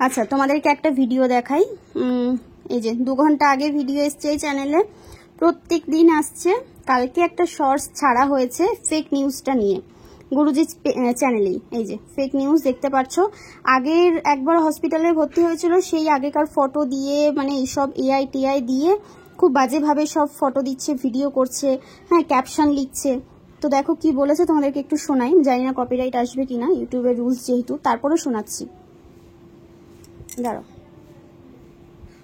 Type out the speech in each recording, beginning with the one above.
আচ্ছা তোমাদেরকে একটা ভিডিও দেখাই। এই যে 2 ঘন্টা আগে ভিডিও এসছে এই চ্যানেলে, প্রত্যেক দিন আসছে। কালকে একটা শর্টস ছাড়া হয়েছে ফেক নিউজটা নিয়ে গুরুজি চ্যানেলেই। এই যে ফেক নিউজ দেখতে পাচ্ছ। আগের একবার হসপিটালে ভর্তি হয়েছিল, সেই আগেকার ফটো দিয়ে, মানে এইসব এআই টিআই দিয়ে খুব বাজেভাবে সব ফটো দিচ্ছে, ভিডিও করছে, হ্যাঁ ক্যাপশন লিখছে। তো দেখো কি বলেছে, তোমাদেরকে একটু শোনাই। জানি না কপিরাইট আসবে কিনা, ইউটিউবের রুলস যেহেতু, তারপরেও শোনাচ্ছি। দাঁড়াও।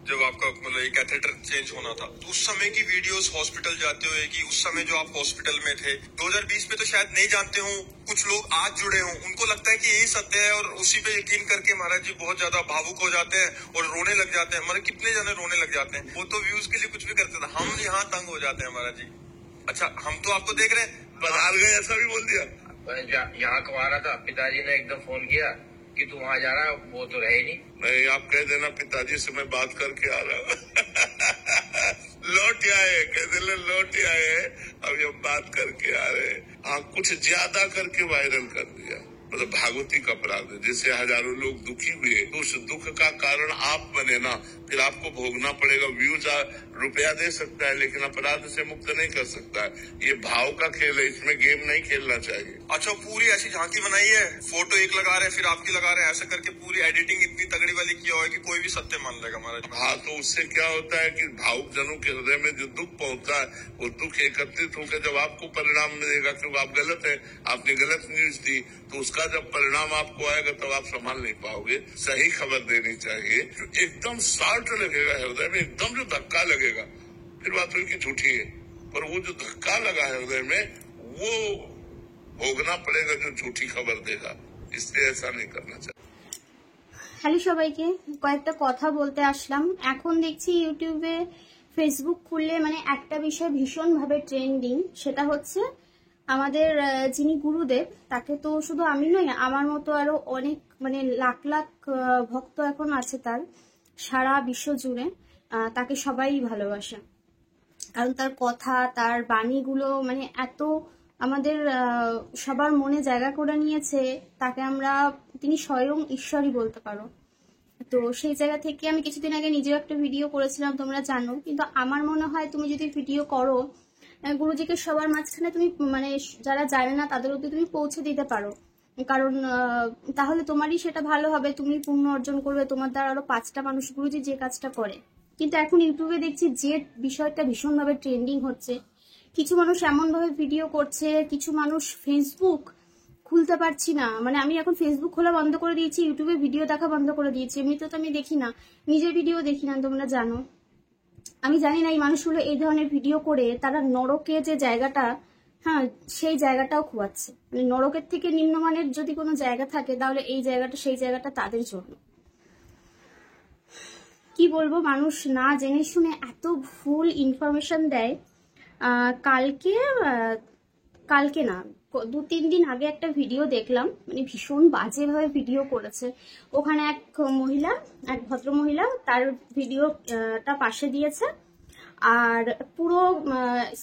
जब आपका मतलब एक कैथेटर चेंज होना था तो उस समय की वीडियोस हॉस्पिटल जाते हुए कि उस समय जो आप हॉस्पिटल में थे 2020 में तो शायद नहीं जानते हो, कुछ लोग आज जुड़े हों, उनको लगता है कि यही सत्य है और उसी पे यकीन करके महाराज जी बहुत ज्यादा भावुक हो जाते हैं और रोने लग जाते हैं। हमारे कितने जने रोने लग जाते हैं, वो तो व्यूज के लिए कुछ भी करते थे, हम यहाँ तंग हो जाते हैं महाराज जी। अच्छा हम तो आपको देख रहे हैं, बाजार गए ऐसा भी बोल दिया। यहाँ कमा रहा था, पिताजी ने एकदम फोन किया कि तू वहाँ जा रहा है, वो तो रहे नहीं, आप कह देना पिताजी से मैं बात करके आ रहा हूँ। लौट आए, कह देना लौट आए, अभी हम बात करके आ रहे हैं। हाँ कुछ ज्यादा करके वायरल कर दिया, मतलब भागवती का अपराध है। जैसे हजारों लोग दुखी हुए तो उस दुख का कारण आप बने ना, फिर आपको भोगना पड़ेगा। व्यूज रुपया दे सकता है लेकिन अपराध से मुक्त नहीं कर सकता है। ये भाव का खेल है, इसमें गेम नहीं खेलना चाहिए। अच्छा पूरी ऐसी झांकी बनाई है, फोटो एक लगा रहे हैं फिर आपकी लगा रहे हैं, ऐसा करके पूरी एडिटिंग इतनी तगड़ी वाली किया हुआ है कि कोई भी सत्य मान लेगा महाराज। हाँ तो उससे क्या होता है कि भावुक जनों के हृदय में जो दुख पहुंचता है, वो दुख एकत्रित होकर जब आपको परिणाम मिलेगा, क्योंकि आप गलत है, आपने गलत न्यूज दी, तो उसका जब परिणाम आपको आएगा तब आप संभाल नहीं पाओगे। सही खबर देनी चाहिए, एकदम साल्ट लगेगा हृदय में, एकदम जो धक्का लगेगा, फिर बात हुई कि झूठी है, पर वो जो धक्का लगा हृदय में वो भोगना पड़ेगा जो झूठी खबर देगा, इसलिए ऐसा नहीं करना चाहिए। হ্যালো সবাইকে, কয়েকটা কথা বলতে আসলাম। এখন দেখছি ইউটিউবে, ফেসবুক খুললে মানে একটা বিষয় ভীষণভাবে ট্রেন্ডিং, সেটা হচ্ছে আমাদের যিনি গুরুদেব, তাকে তো শুধু আমি নই, আমার মতো আরো অনেক মানে লাখ লাখ ভক্ত এখন আছে তার, সারা বিশ্ব জুড়ে। তাকে সবাই ভালোবাসে, কারণ তার কথা, তার বাণীগুলো মানে এত আমাদের সবার মনে জায়গা করে নিয়েছে। তাকে আমরা, তিনি স্বয়ং ঈশ্বরই বলতে পারো। তো সেই জায়গা থেকে আমি কিছুদিন আগে নিজেও একটা ভিডিও করেছিলাম, তোমরা জানো। কিন্তু আমার মনে হয় তুমি যদি ভিডিও করো, গুরুজিকে সবার মাঝখানে তুমি মানে যারা জানে না তাদের অব্দি তুমি পৌঁছে দিতে পারো, কারণ তাহলে তোমারই সেটা ভালো হবে, তুমি পুণ্য অর্জন করবে, তোমার দ্বারা আরো 5টা মানুষ গুরুজি যে কাজটা করে। কিন্তু এখন ইউটিউবে দেখছি যে বিষয়টা ভীষণভাবে ট্রেন্ডিং হচ্ছে, কিছু মানুষ এমনভাবে ভিডিও করছে, কিছু মানুষ ফেসবুক খুলতে পারছি না, মানে আমি এখন ফেসবুক খোলা বন্ধ করে দিয়েছি, ইউটিউবে ভিডিও দেখা বন্ধ করে দিয়েছি। এমনিতে তো আমি দেখি না, নিজের ভিডিও দেখি না, তোমরা জানো। আমি জানি না এই মানুষগুলো এই ধরনের ভিডিও করে তারা নরকে যে জায়গাটা, হ্যাঁ সেই জায়গাটাও খোয়াচ্ছে। মানে নরকের থেকে নিম্নমানের যদি কোনো জায়গা থাকে, তাহলে এই জায়গাটা, সেই জায়গাটা তাদের জন্য। কি বলবো, মানুষ না জেনে শুনে এত ভুল ইনফরমেশন দেয়। কালকে না 2-3 দিন আগে একটা ভিডিও দেখলাম, মানে ভীষণ বাজেভাবে ভিডিও করেছে। ওখানে এক ভদ্র মহিলা তার ভিডিওটা পাশে দিয়েছে, আর পুরো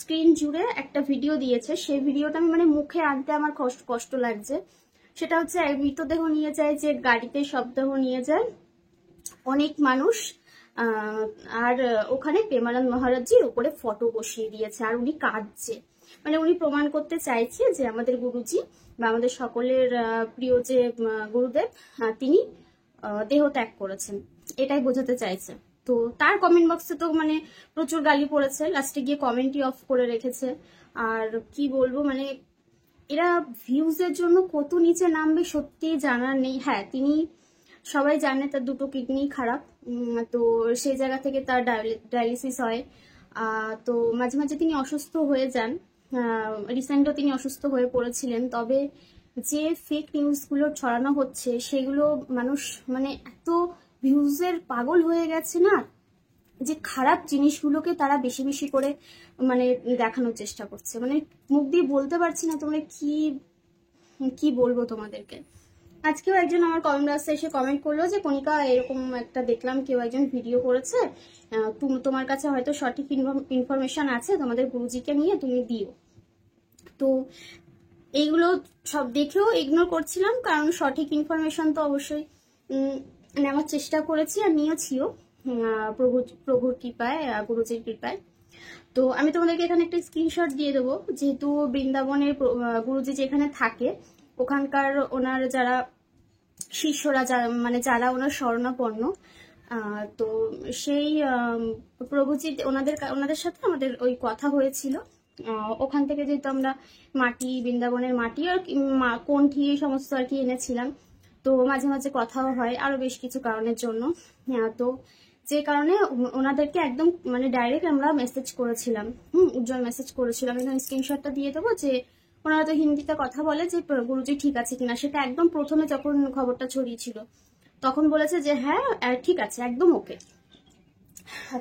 স্ক্রিন জুড়ে একটা ভিডিও দিয়েছে। সেই ভিডিওটা আমি মানে মুখে আনতে আমার কষ্ট লাগছে। সেটা হচ্ছে মৃতদেহ নিয়ে যায়, যে গাড়িতে শবদেহ নিয়ে যায় অনেক মানুষ, আর ওখানে প্রেমানন্দ মহারাজজির উপরে ফটো বসিয়ে দিয়েছে, আর উনি কাঁদছে। মানে উনি প্রমাণ করতে চাইছে যে আমাদের গুরুজি বা আমাদের সকলের প্রিয় যে গুরুদেব, তিনি দেহ ত্যাগ করেছেন, এটাই বোঝাতে চাইছে। তো তার কমেন্ট বক্সে তো মানে প্রচুর গালি পড়েছে, লাস্টে গিয়ে কমেন্টই অফ করে রেখেছে। আর কি বলবো, মানে এরা ভিউজের জন্য কত নিচে নামবে সত্যি জানার নেই। হ্যাঁ তিনি, সবাই জানে তার 2টো কিডনি খারাপ, তো সেই জায়গা থেকে তার ডায়ালিসিস হয়। তো মাঝে মাঝে তিনি অসুস্থ হয়ে যান, রিসেন্টও তিনি অসুস্থ হয়ে পড়েছিলেন। তবে যে ফেক নিউজগুলো ছড়ানো হচ্ছে, সেগুলো মানুষ মানে এত ভিউজের পাগল হয়ে গেছে না, যে খারাপ জিনিসগুলোকে তারা বেশি বেশি করে মানে দেখানোর চেষ্টা করছে। মানে মুখ দিয়ে বলতে পারছি না, তোমরা কি বলবো তোমাদেরকে। আজকেও একজন আমার কমেন্ট বক্সে এসে কমেন্ট করলো যে কণিকা, এরকম একটা দেখলাম কেউ একজন ভিডিও করেছে, তোমার কাছে হয়তো সঠিক ইনফরমেশন আছে, তোমাদের গুরুজিকে নিয়ে তুমি দিও। তো এইগুলো সব দেখেও ইগনোর করছিলাম, কারণ সঠিক ইনফরমেশন তো অবশ্যই নেওয়ার চেষ্টা করেছি আর নিয়েছিও প্রভুর কৃপায়, গুরুজির কৃপায়। তো আমি তোমাদেরকে এখানে একটা স্ক্রিনশট দিয়ে দেবো, যেহেতু বৃন্দাবনের গুরুজি যেখানে থাকে ওখানকার ওনার যারা শিষ্যরা, মানে যারা ওনার শরণাপন্ন, তো সেই প্রভুজি ওনাদের সাথে আমাদের ওই কথা হয়েছিল। ওখান থেকে যেহেতু আমরা মাটি, বৃন্দাবনের মাটি আর কণ্ঠি এই সমস্ত আর কি এনেছিলাম, তো মাঝে মাঝে কথাও হয় আরো বেশ কিছু কারণের জন্য। তো যে কারণে ওনাদেরকে একদম মানে ডাইরেক্ট আমরা মেসেজ করেছিলাম, উজ্জ্বল মেসেজ করেছিলাম। এখানে স্ক্রিনশটটা দিয়ে দেবো, যে ওনারা তো হিন্দিতে কথা বলে, যে গুরুজি ঠিক আছে কিনা। সেটা একদম প্রথমে যখন খবরটা ছড়িয়েছিল তখন বলেছে যে হ্যাঁ ঠিক আছে, একদম ওকে।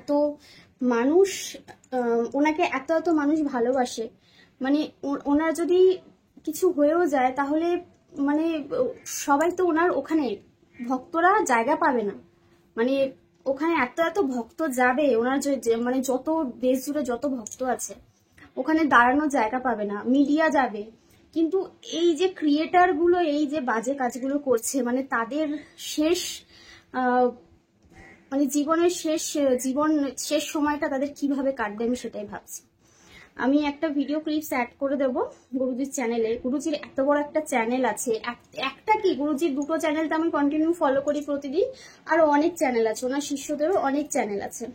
তো মানুষ ওনাকে এত এত মানুষ ভালোবাসে, মানে ওনার যদি কিছু হয়েও যায় তাহলে মানে সবাই তো ওনার ওখানে ভক্তরা জায়গা পাবে না, মানে ওখানে এত এত ভক্ত যাবে ওনার মানে যত দেশ জুড়ে যত ভক্ত আছে ওখানে দাঁড়ানোর জায়গা পাবে না, মিডিয়া যাবে। কিন্তু এই যে ক্রিয়েটার গুলো এই যে বাজে কাজগুলো করছে, মানে তাদের শেষ মানে জীবনের শেষ সময়টা তাদের কিভাবে কাটবে আমি সেটাই ভাবছি। আমি একটা ভিডিও ক্লিপস অ্যাড করে দেবো গুরুজির চ্যানেলে। গুরুজির এত বড় একটা চ্যানেল আছে, একটা কি গুরুজির দুটো চ্যানেল তো আমি কন্টিনিউ ফলো করি প্রতিদিন, আরো অনেক চ্যানেল আছে, ওনার শিষ্যদেরও অনেক চ্যানেল আছে।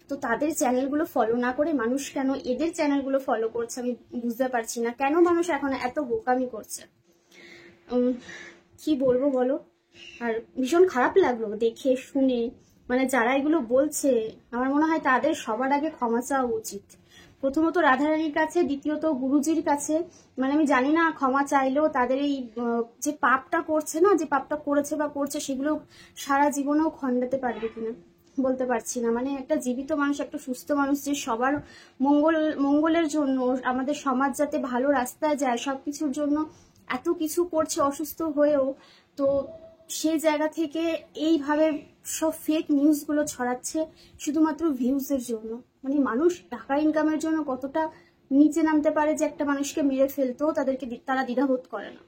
তো তাদের চ্যানেলগুলো ফলো না করে মানুষ কেন এদের চ্যানেলগুলো ফলো করছে আমি বুঝতে পারছি না। কেন মানুষ এখন এত বোকামি করছে কি বলবো বলো। আর ভীষণ খারাপ লাগলো দেখে শুনে, মানে যারা এগুলো বলছে আমার মনে হয় তাদের সবার আগে ক্ষমা চাওয়া উচিত, প্রথমত রাধারানীর কাছে, দ্বিতীয়ত গুরুজির কাছে। মানে আমি জানি না ক্ষমা চাইলেও তাদের এই যে পাপটা করছে না, যে পাপটা করেছে বা করছে, সেগুলো সারা জীবনেও খণ্ডাতে পারবে কিনা বলতে পারছি না। মানে একটা জীবিত মানুষ, একটা সুস্থ মানুষ, যে সবার মঙ্গলের জন্য, আমাদের সমাজ যাতে ভালো রাস্তায় যায় সবকিছুর জন্য এত কিছু করছে অসুস্থ হয়েও, তো সেই জায়গা থেকে এইভাবে সব ফেক নিউজগুলো ছড়াচ্ছে শুধুমাত্র ভিউজের জন্য। মানে মানুষ টাকা ইনকামের জন্য কতটা নিচে নামতে পারে যে একটা মানুষকে মেরে ফেলতেও তারা দ্বিধাবোধ করে না।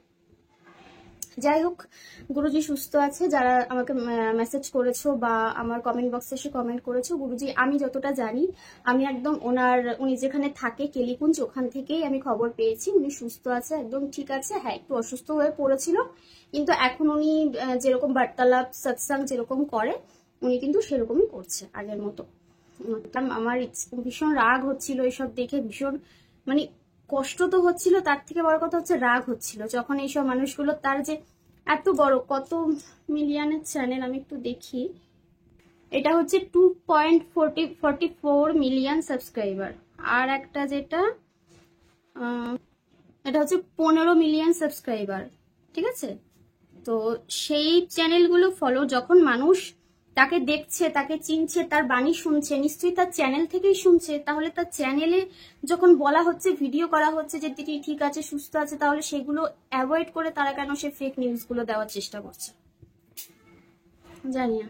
যাই হোক, গুরুজি সুস্থ আছে। যারা আমাকে মেসেজ করেছো বা আমার কমেন্ট বক্সে এসে কমেন্ট করেছো, গুরুজি আমি যতটা জানি, আমি একদম উনি যেখানে থাকে কেলিকুঞ্জ, ওখান থেকেই আমি খবর পেয়েছি উনি সুস্থ আছে, একদম ঠিক আছে। হ্যাঁ, একটু অসুস্থ হয়ে পড়েছিল, কিন্তু এখন উনি যেরকম বার্তালাপ সৎসঙ্গ যেরকম করে উনি কিন্তু সেরকমই করছে আগের মতো। আমার ভীষণ রাগ হচ্ছিল এসব দেখে, ভীষণ মানে কষ্ট তো হচ্ছিল, তার থেকে বড় কথা হচ্ছে রাগ হচ্ছিল যখন এইসব মানুষগুলো, তার যে এত বড় কত মিলিয়নের চ্যানেল, আমি একটু দেখি, এটা হচ্ছে 2.44 মিলিয়ন সাবস্ক্রাইবার, আর একটা যেটা এটা হচ্ছে 15 মিলিয়ন সাবস্ক্রাইবার, ঠিক আছে। তো সেই চ্যানেলগুলো ফলো, যখন মানুষ তাকে দেখছে, তাকে চিনছে, তার বাণী শুনছে, নিশ্চয়ই তার চ্যানেল থেকেই শুনছে, তাহলে তার চ্যানেলে যখন বলা হচ্ছে, ভিডিও করা হচ্ছে যে তিনি ঠিক আছে, সুস্থ আছে, তাহলে সেগুলো অ্যাভয়েড করে তারা কেন সে ফেক নিউজগুলো দেওয়ার চেষ্টা করছে জানি না।